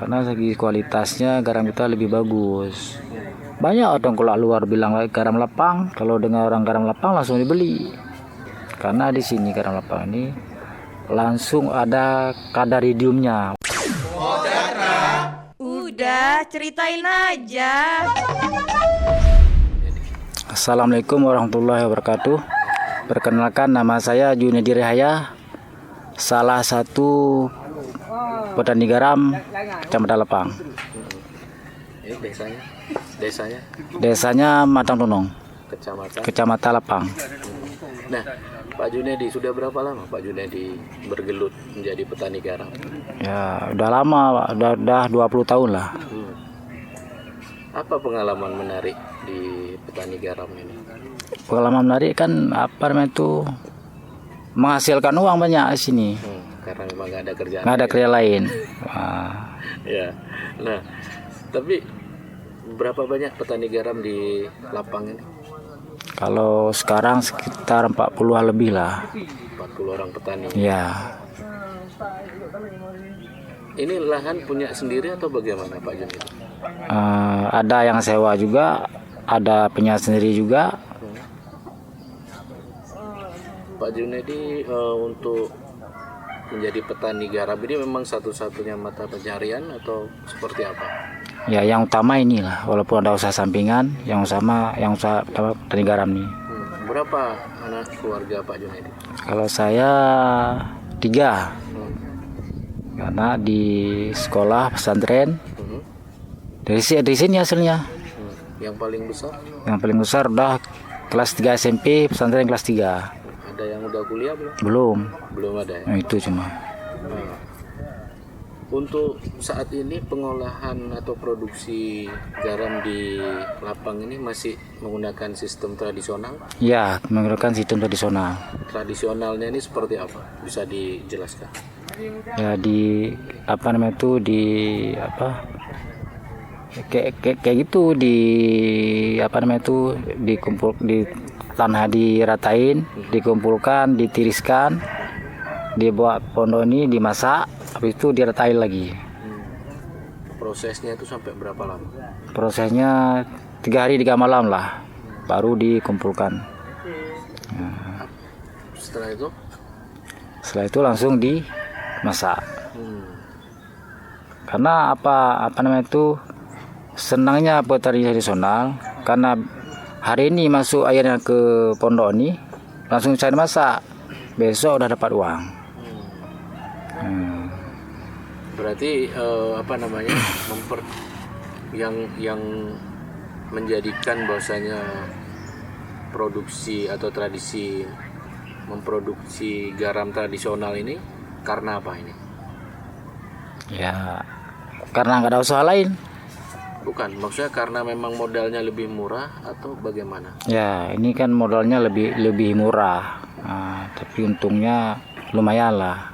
karena segi kualitasnya garam kita lebih bagus. Banyak orang kalau luar bilang garam lapang, kalau dengar orang garam lapang langsung dibeli. Karena di sini garam lapang ini langsung ada kadar iridiumnya. Udah, ceritain aja. Assalamualaikum warahmatullahi wabarakatuh. Perkenalkan, nama saya Junedi Rehaya, salah satu petani garam Kecamatan Lepang. Ini Desanya Matang Tunong, kecamatan. Kecamatan Lepang. Nah, Pak Junedi, sudah berapa lama Pak Junedi bergelut menjadi petani garam? Ya, udah lama, Pak. Udah 20 tahun lah. Apa pengalaman menarik di petani garam ini? Pengalaman menarik kan menghasilkan uang banyak di sini. Karena memang nggak ada kerjaan. Nggak ada kerja lain. Wah. Ya. Nah, tapi berapa banyak petani garam di Lapang ini? Kalau sekarang sekitar 40-an lebih lah. 40 orang petani. Ya. Ini lahan punya sendiri atau bagaimana Pak Junedi? Ada yang sewa juga, ada punya sendiri juga. Pak Junedi, untuk menjadi petani garam ini memang satu-satunya mata pencarian atau seperti apa? Ya, yang utama inilah, walaupun ada usaha sampingan, yang usaha petani garam nih. Berapa anak keluarga Pak Junedi? Kalau saya 3, karena di sekolah pesantren dari sini hasilnya. Yang paling besar? Yang paling besar udah kelas 3 SMP, pesantren kelas 3. Ada yang udah kuliah belum? Belum. Belum ada ya? Nah, itu cuma. Untuk saat ini pengolahan atau produksi garam di Lapang ini masih menggunakan sistem tradisional? Ya, menggunakan sistem tradisional. Tradisionalnya ini seperti apa? Bisa dijelaskan? Ya, kayak gitu, dikumpul di tanah, diratain, dikumpulkan, ditiriskan, dibuat pondok ini, dimasak, habis itu diratain lagi. Prosesnya itu sampai berapa lama? Prosesnya 3 hari 3 malam lah, baru dikumpulkan. Setelah itu langsung dimasak. Karena senangnya petani tradisional, karena hari ini masuk airnya ke pondok ini, langsung saya masak, besok udah dapat uang. Berarti yang menjadikan bahwasanya produksi atau tradisi memproduksi garam tradisional ini karena apa ini? Ya, karena nggak ada usaha lain. Bukan, maksudnya karena memang modalnya lebih murah atau bagaimana? Ya, ini kan modalnya lebih murah, tapi untungnya lumayan lah.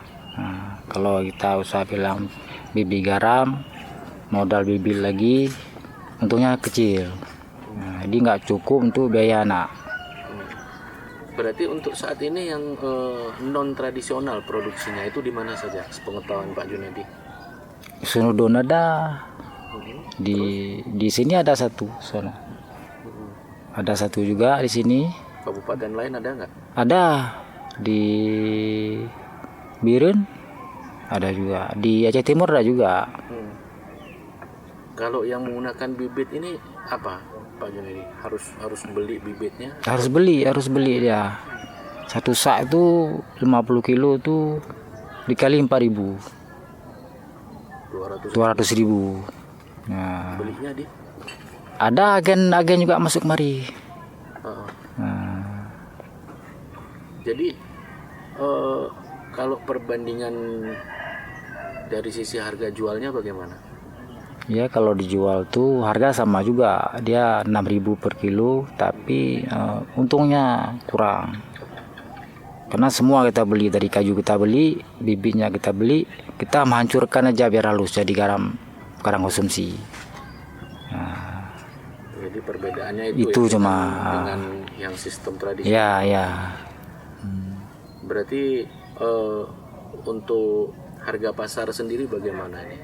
Kalau kita usaha bilang bibit garam, modal bibit lagi, untungnya kecil. Jadi nggak cukup untuk biaya anak. Berarti untuk saat ini yang non tradisional produksinya itu di mana saja? Sepengetahuan Pak Junedi? Sunudon ada. Di sini ada satu, sana. Ada satu juga di sini. Kabupaten lain ada nggak? Ada di Biren, ada juga di Aceh Timur, ada juga. Kalau yang menggunakan bibit ini apa, Pak Junedi? Harus beli bibitnya? Harus beli dia. Satu sak itu 50 kilo tuh dikali 4.000. 200.000. Nah, Belinya di? ada agen juga masuk kemari. Jadi kalau perbandingan dari sisi harga jualnya bagaimana? Ya, kalau dijual tuh harga sama juga, dia 6.000 per kilo, tapi untungnya kurang. Karena semua kita beli, dari kayu kita beli, bibitnya kita beli, kita menghancurkan aja biar halus jadi garam konsumsi. Jadi perbedaannya itu ya, cuma dengan yang sistem tradisional. Ya. Berarti untuk harga pasar sendiri bagaimana ini?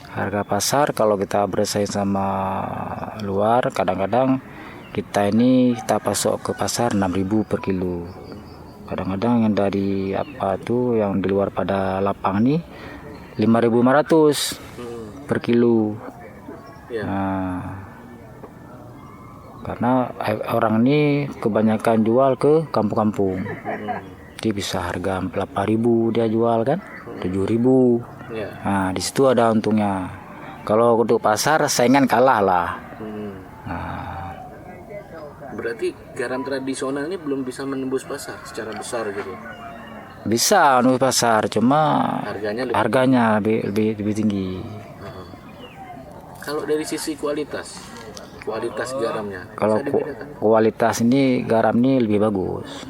Harga pasar kalau kita bersaing sama luar, kadang-kadang kita pasok ke pasar 6.000 per kilo. Kadang-kadang yang dari yang di luar pada lapang nih 5.500 per kilo. Ya. Nah, karena orang ini kebanyakan jual ke kampung-kampung. Dia bisa harga 8.000 dia jual kan, 7.000. Ya. Nah, di situ ada untungnya. Kalau untuk pasar saingan kalah lah. Nah, Berarti garam tradisional ini belum bisa menembus pasar secara besar gitu. bisa untuk pasar, cuma Harganya lebih tinggi. Kalau dari sisi kualitas garamnya Kalau bisa dibedakan. kualitas ini garam ini lebih bagus.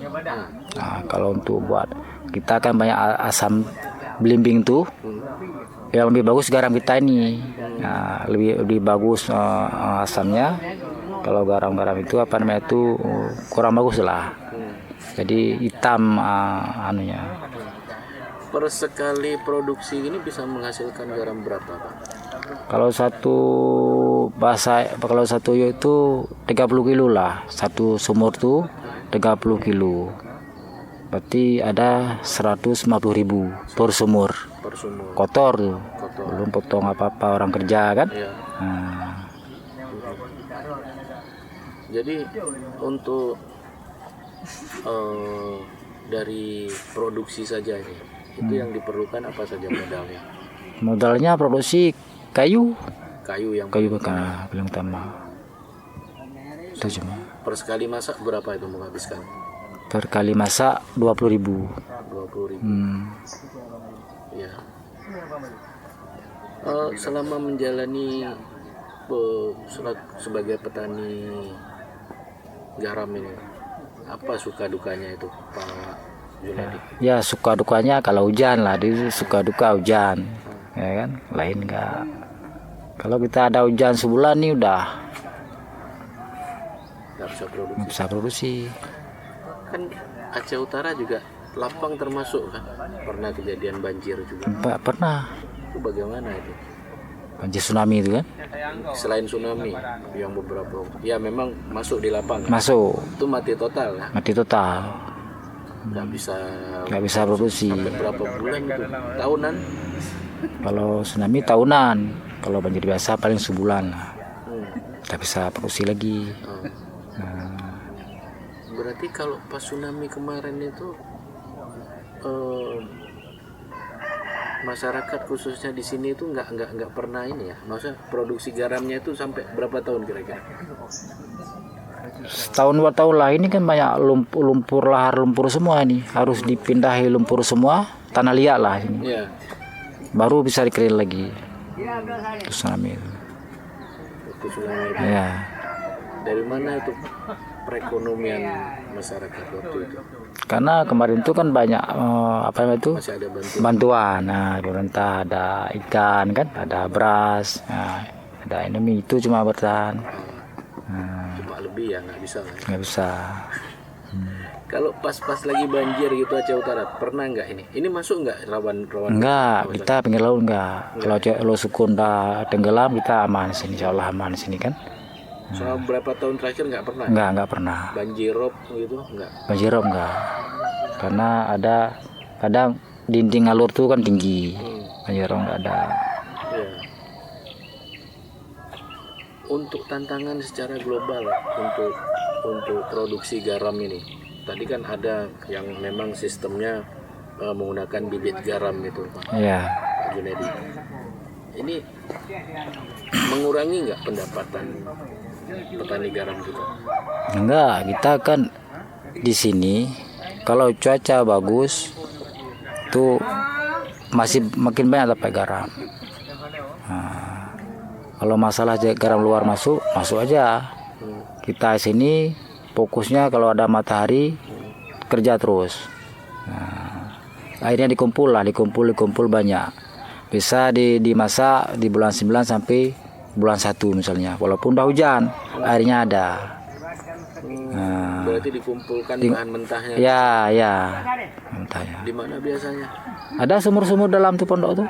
Nah, kalau untuk buat kita kan banyak asam belimbing tuh. Yang lebih bagus garam kita ini. Nah, lebih bagus asamnya. Kalau garam-garam itu kurang bagus lah. Jadi hitam anunya. Per sekali produksi ini bisa menghasilkan garam berapa, Pak? Kalau satu itu 30 kilo lah. Satu sumur tuh 30 kilo. Berarti ada 150.000 per sumur. Kotor tuh. Belum potong apa-apa orang kerja kan. Ya. Nah, Jadi untuk dari produksi saja ini, itu yang diperlukan apa saja modalnya? modalnya produksi kayu Kayu bakar belum tambah. Itu cuma per sekali masak berapa itu menghabiskan? per kali masak 20.000. 20.000. Ya. Selama menjalani sebagai petani garam ini, apa suka dukanya itu, Pak Junedi? Ya suka dukanya kalau hujan lah, dia suka duka hujan, ya kan. Lain enggak. Kalau kita ada hujan sebulan nih udah Nggak bisa produksi. bisa produksi. Kan Aceh Utara juga lapang termasuk kan? Pernah kejadian banjir juga. Pernah Itu bagaimana itu? banjir tsunami itu kan, Selain tsunami yang beberapa, ya memang masuk di lapangan. masuk Itu mati total ya? mati total, Nggak bisa produksi. sampai berapa bulan itu? Tahunan? Kalau tsunami tahunan, kalau banjir biasa paling sebulan lah. Kita bisa produksi lagi. Berarti kalau pas tsunami kemarin itu masyarakat khususnya di sini itu nggak pernah ini ya, maksudnya produksi garamnya itu sampai berapa tahun kira-kira? Setahun 2 tahun lah, ini kan banyak lumpur lahar lumpur semua nih, harus dipindahi lumpur semua, tanah liat lah ini. Ya. Baru bisa dikerin lagi. Terus tsunami itu. Itu tsunami itu. Ya. Dari mana itu perekonomian masyarakat waktu itu? Karena kemarin itu kan banyak Masih ada bantuan. Nah, pemerintah ada ikan kan, ada beras, nah, ada ini itu cuma bertahan. cuma lebih ya, nggak bisa lah ya. Nggak bisa. Kalau pas lagi banjir gitu Aceh Utara, pernah nggak ini masuk nggak rawan Enggak, kita pinggir laut enggak. Kalau sukun dah tenggelam kita aman sini, insyaallah aman sini kan. Soal berapa tahun terakhir nggak pernah? Enggak pernah. Banjir rob gitu nggak? Banjirop enggak. Karena ada kadang dinding alur tuh kan tinggi. Banjirop enggak ada. Ya. Untuk tantangan secara global untuk produksi garam ini, tadi kan ada yang memang sistemnya menggunakan bibit garam itu, Pak Iya. Junedi. Ini mengurangi nggak pendapatan petani garam kita? Enggak, kita kan di sini kalau cuaca bagus tuh masih makin banyak dapat garam. Nah, kalau masalah garam luar masuk aja. Kita sini fokusnya kalau ada matahari kerja terus. Nah, akhirnya dikumpul banyak. Bisa dimasak di bulan 9 sampai bulan 1 misalnya. Walaupun udah hujan, airnya ada. Nah, Berarti dikumpulkan bahan mentahnya. ya. Mentahnya. Di mana biasanya? Ada sumur-sumur dalam tuh pondok tuh.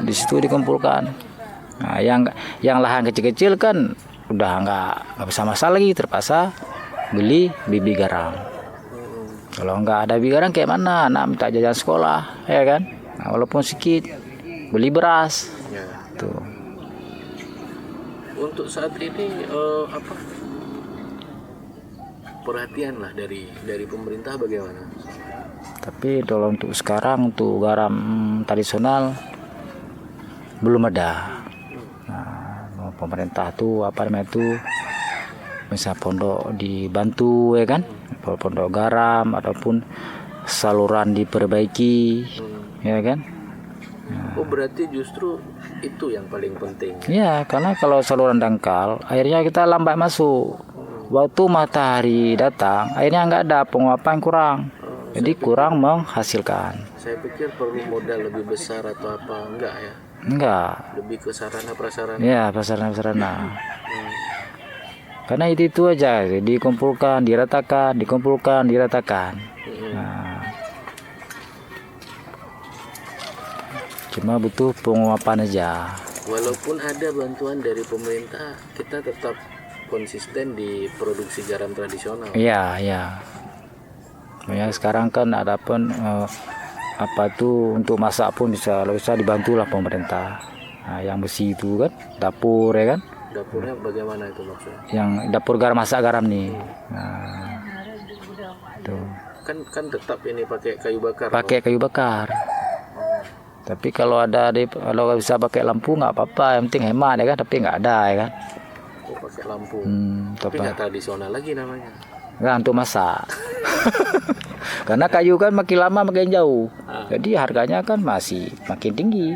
Di situ dikumpulkan. Nah, yang lahan kecil-kecil kan udah nggak bisa masak lagi, terpaksa beli bibit garam. Kalau nggak ada bibit garam kayak mana anak minta jajan sekolah, ya kan? Nah, walaupun sedikit beli beras Ya. tuh. Untuk saat ini apa perhatian lah dari pemerintah bagaimana? Tapi kalau untuk sekarang untuk garam tradisional belum ada. Nah, pemerintah tuh apa namanya tuh, misal pondok dibantu ya kan, pondok garam ataupun saluran diperbaiki, ya kan? Oh berarti justru itu yang paling penting. Ya, karena kalau saluran dangkal, airnya kita lambat masuk. Waktu matahari datang, airnya nggak ada, penguapan kurang. Jadi kurang menghasilkan. Saya pikir perlu modal lebih besar atau apa, enggak ya? Enggak. Lebih ke sarana prasarana. Ya, prasarana. Karena itu aja, dikumpulkan, diratakan, Nah, cuma butuh penguapan aja. Walaupun ada bantuan dari pemerintah, kita tetap konsisten di produksi garam tradisional. Iya, iya. Ya, sekarang kan ada pun apa tuh untuk masak pun bisa dibantulah pemerintah. Nah, yang besi itu kan, dapur ya kan? Dapurnya bagaimana itu maksudnya? Yang dapur garam, masak garam nih. Nah, tuh. Kan tetap ini pakai kayu bakar. Pakai kayu bakar. Tapi kalau kalau bisa pakai lampu nggak apa-apa, yang penting hemat ya kan. Tapi nggak ada ya kan. Oh, pakai lampu. Tapi Apa? nggak tradisional lagi namanya. Nggak untuk masak. Karena kayu kan makin lama makin jauh. Jadi harganya kan masih makin tinggi.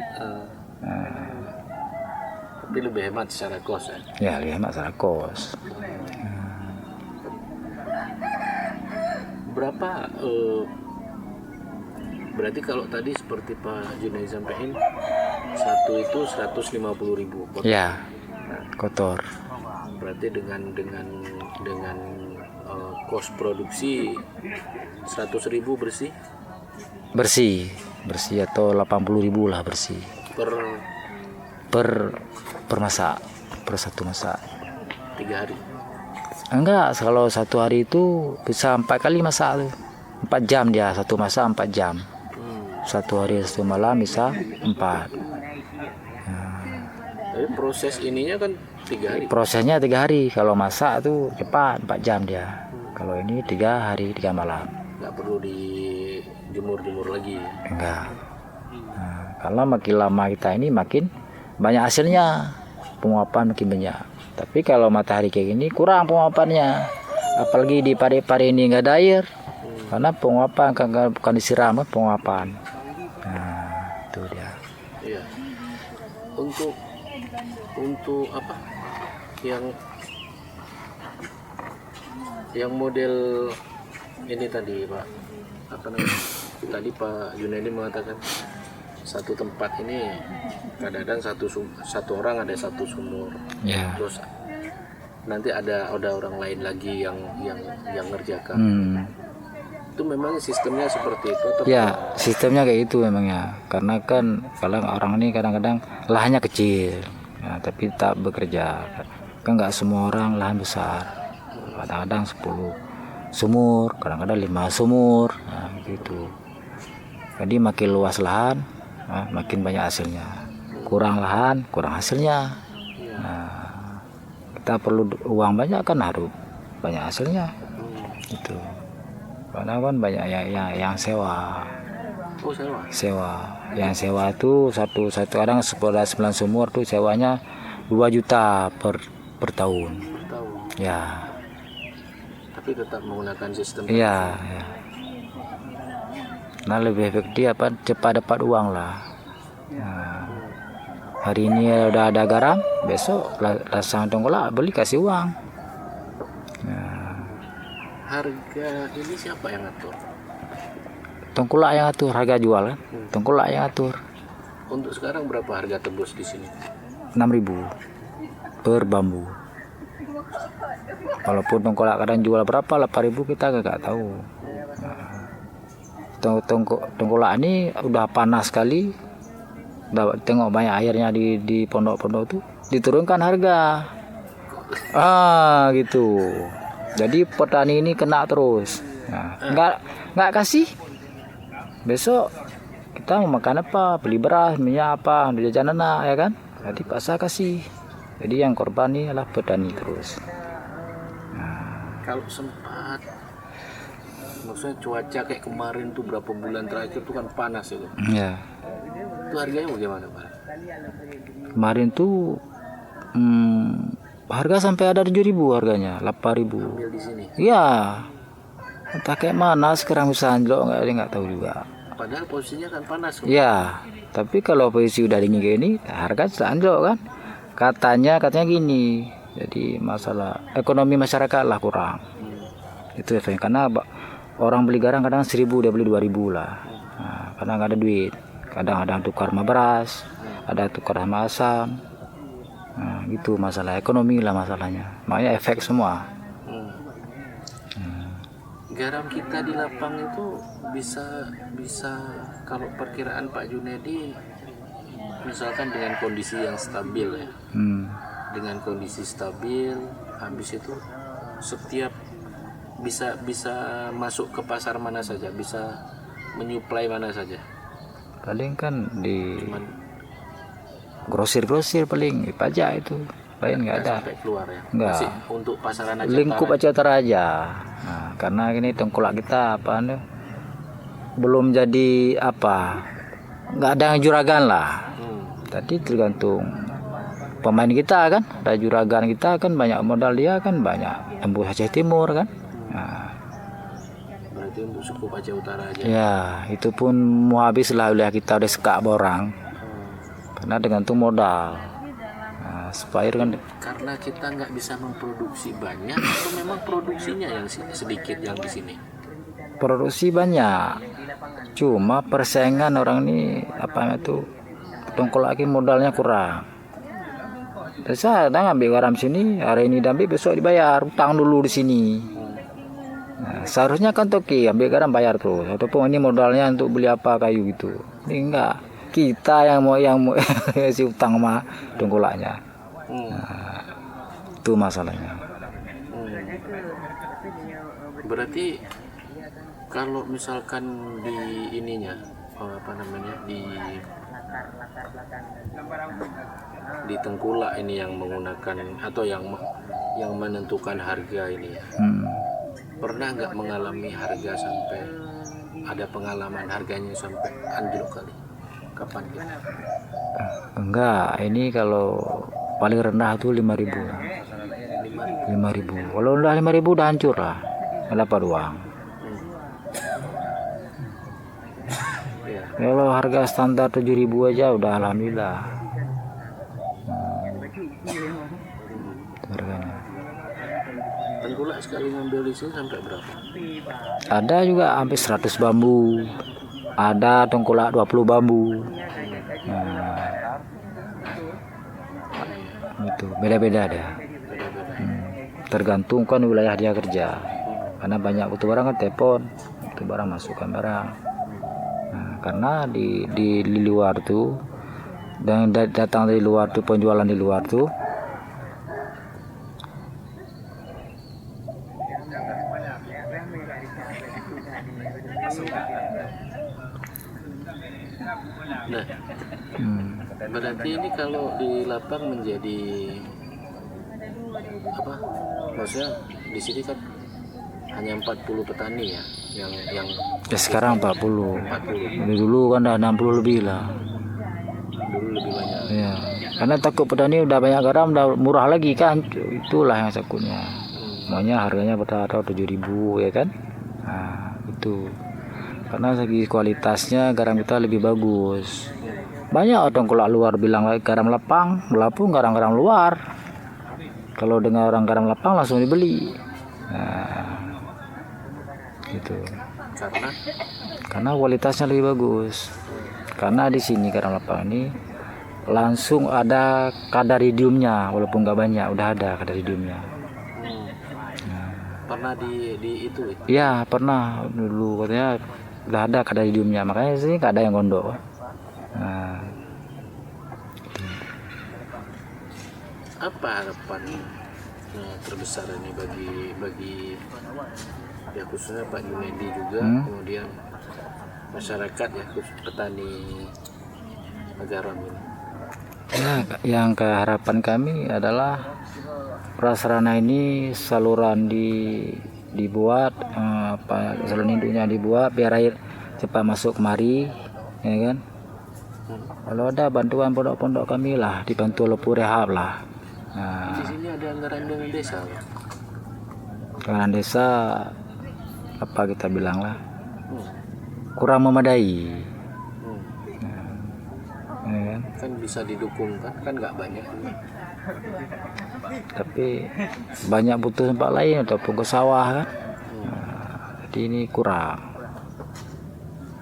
Tapi lebih hemat secara kos ya. Ya, lebih hemat secara kos. Berapa berarti kalau tadi seperti Pak Junai sampaikan, satu itu 150.000 kotor. Ya, kotor. Berarti dengan kos produksi 100.000 bersih Bersih atau 80.000 lah bersih. Per masak, per satu masak. 3 hari. Enggak, kalau satu hari itu bisa 4 kali masak tuh. 4 jam dia, satu masak 4 jam. Satu hari satu malam bisa 4. Tapi proses ininya kan 3 hari. Prosesnya 3 hari. Kalau masak tuh cepat 4 jam dia. Kalau ini 3 hari 3 malam. Nggak perlu dijemur lagi. Enggak. Nah, karena makin lama kita ini makin banyak hasilnya, penguapan makin banyak. Tapi kalau matahari kayak gini kurang penguapannya. Apalagi di padi-padi ini nggak ada air. Karena penguapan bukan disiram, penguapan. Nah, itu dia. Iya. Untuk apa? Yang model ini tadi Pak, apa namanya? Tadi Pak Junaidi mengatakan satu tempat ini kadang-kadang satu orang ada satu sumur. Ya. Terus nanti ada orang lain lagi yang ngerjakan. Itu memang sistemnya seperti itu atau Ya, sistemnya kayak itu memangnya. Karena kan kalau orang ini kadang-kadang lahannya kecil, ya, tapi tak bekerja. Kan nggak semua orang lahan besar. Kadang-kadang 10 sumur, kadang-kadang 5 sumur, nah, gitu. Jadi makin luas lahan, nah, makin banyak hasilnya. Kurang lahan, kurang hasilnya. Nah, kita perlu uang banyak kan harus banyak hasilnya. Itu. Karena kan banyak yang sewa. Oh, sewa. Yang sewa itu satu kadang 9 sumur tuh sewanya 2 juta per tahun. Ya. Tapi tetap menggunakan sistem. Iya. Nah, lebih efektif cepat dapat uang lah. Nah, hari ini udah ada garam, besok lasang tengkolak beli kasih uang. Harga ini siapa yang ngatur? Tengkolak yang atur harga jual kan? Tengkolak yang atur. Untuk sekarang berapa harga tebus di sini? 6.000 per bambu. Walaupun tengkolak kadang jual berapa 8.000 kita nggak tahu. Tengkolak ini udah panas sekali tengok banyak airnya di pondok-pondok tuh diturunkan harga. Gitu. Jadi petani ini kena terus. Nah, nggak kasih. Besok kita mau makan apa? Beli beras, minyak apa? Jajan anak ya kan? Jadi paksa kasih. Jadi yang korban ini adalah petani terus. Kalau sempat, maksudnya cuaca kayak kemarin tuh berapa bulan terakhir tuh kan panas itu. Ya. Itu harganya bagaimana Pak? Kemarin tuh harga sampai ada 7.000 harganya, 8.000. Ambil di sini. Iya. Entah kayak mana sekarang bisa anjlok nggak tahu juga. Padahal posisinya kan panas. Ya, tapi kalau posisi udah dingin kayak ini, harga sudah anjlok kan. Katanya gini. Jadi masalah ekonomi masyarakat lah kurang. Itu efeknya karena orang beli garam kadang 1.000 dia beli 2.000 lah. Nah, karena nggak ada duit. Kadang ada tukar sama beras, ada tukar sama asam. Nah, gitu masalah ekonomi lah masalahnya. Makanya efek semua. Garam kita di lapang itu bisa kalau perkiraan Pak Junedi misalkan dengan kondisi yang stabil ya. Dengan kondisi stabil, habis itu setiap bisa masuk ke pasar mana saja, bisa menyuplai mana saja. Paling kan di Cuman grosir paling pajak itu. Lain nggak ada. sampai keluar ya. Nggak. Masih untuk pasaran aja. Lingkup aja aja. Nah, karena ini tengkolak kita belum jadi nggak ada juragan lah. Tadi tergantung pemain kita kan, ada juragan kita kan banyak modal dia kan banyak tembus Aceh Timur kan. Nah, Berarti untuk suku Aceh Utara aja. ya itu pun mau habis lah wilayah kita udah sekak borang. Karena tergantung modal. Nah, supaya kan Karena kita nggak bisa memproduksi banyak, atau memang produksinya yang sedikit yang di sini. produksi banyak, cuma persaingan orang ini tengkolak lagi modalnya kurang. Dan saya ngambil garam sini hari ini dan besok dibayar utang dulu di sini. Nah, seharusnya kan toki ambil garam bayar terus, ataupun ini modalnya untuk beli apa kayu gitu. Ini enggak, kita yang mau si utang sama tengkolaknya. Nah, itu masalahnya. Berarti kalau misalkan di ininya di tengkulak ini yang menggunakan atau yang menentukan harga ini ya. Pernah nggak mengalami harga sampai ada pengalaman harganya sampai anjlok kali? Kapan gitu? Enggak, ini kalau paling rendah tuh 5.000. 5.000. Kalau udah 5.000 udah hancur lah. Dapat uang. Kalau harga standar 7.000 aja udah alhamdulillah. Harganya. Tengkulak sekali ngambil di sini sampai berapa? Ada juga hampir 100 bambu. Ada tengkulak 20 bambu. Itu beda-beda ada. Tergantung kan wilayah dia kerja. Karena banyak butuh barang kan telepon, butuh barang masukkan barang. Nah, karena di luar tuh dan datang dari luar tuh penjualan di luar tuh Nah, berarti ini kalau di lapang menjadi apa? Maksudnya di sini kan hanya 40 petani ya yang ya sekarang 40. 40. Dulu kan udah 60 lebih lah. Dulu lebih banyak. Ya, karena takut petani udah banyak garam udah murah lagi kan. Itulah yang takutnya. Makanya harganya rata-rata 7.000 ya kan. Nah, itu. Karena segi kualitasnya garam kita lebih bagus. Banyak orang kalau luar bilang garam lapang, melapung garam-garam luar. Kalau dengar orang garam lapang langsung dibeli. Nah, gitu. Karena kualitasnya lebih bagus. Karena di sini garam lapang ini langsung ada kadar iodiumnya, walaupun nggak banyak, udah ada kadar iodiumnya. Pernah di itu? Ya pernah dulu katanya udah ada kadar iodiumnya, makanya sini nggak ada yang gondok. Nah, apa harapan terbesar ini bagi ya khususnya Pak Junedi juga, kemudian masyarakat ya khusus petani garam ini? Ya, yang keharapan kami adalah prasarana ini saluran dibuat, saluran induknya dibuat biar air cepat masuk kemari, ya kan. Kalau ada bantuan pondok-pondok kami lah, dibantu lepur rehab lah. Di sini ada anggaran dana desa, Pak? Anggaran desa apa kita bilang lah, kurang memadai. Ya kan? Kan bisa didukung kan nggak banyak. Tapi banyak butuh tempat lain ataupun ke sawah kan. Jadi ini kurang.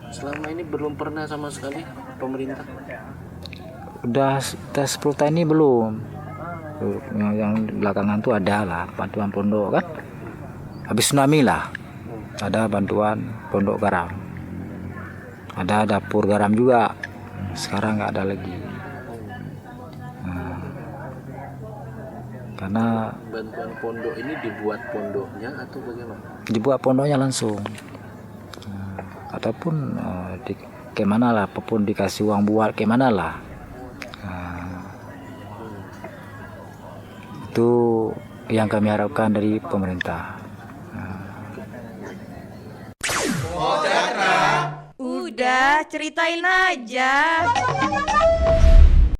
Selama ini belum pernah sama sekali pemerintah. Udah 10 tahun ini belum. Yang belakangan tuh ada lah bantuan pondok kan. Habis tsunami lah. Ada bantuan pondok garam. Ada dapur garam juga. Sekarang nggak ada lagi. Karena Bantuan pondok ini dibuat pondoknya atau bagaimana? dibuat pondoknya langsung. Ataupun kemana lah, apapun dikasih uang buat kemana lah. Itu yang kami harapkan dari pemerintah. Udah, ceritain aja.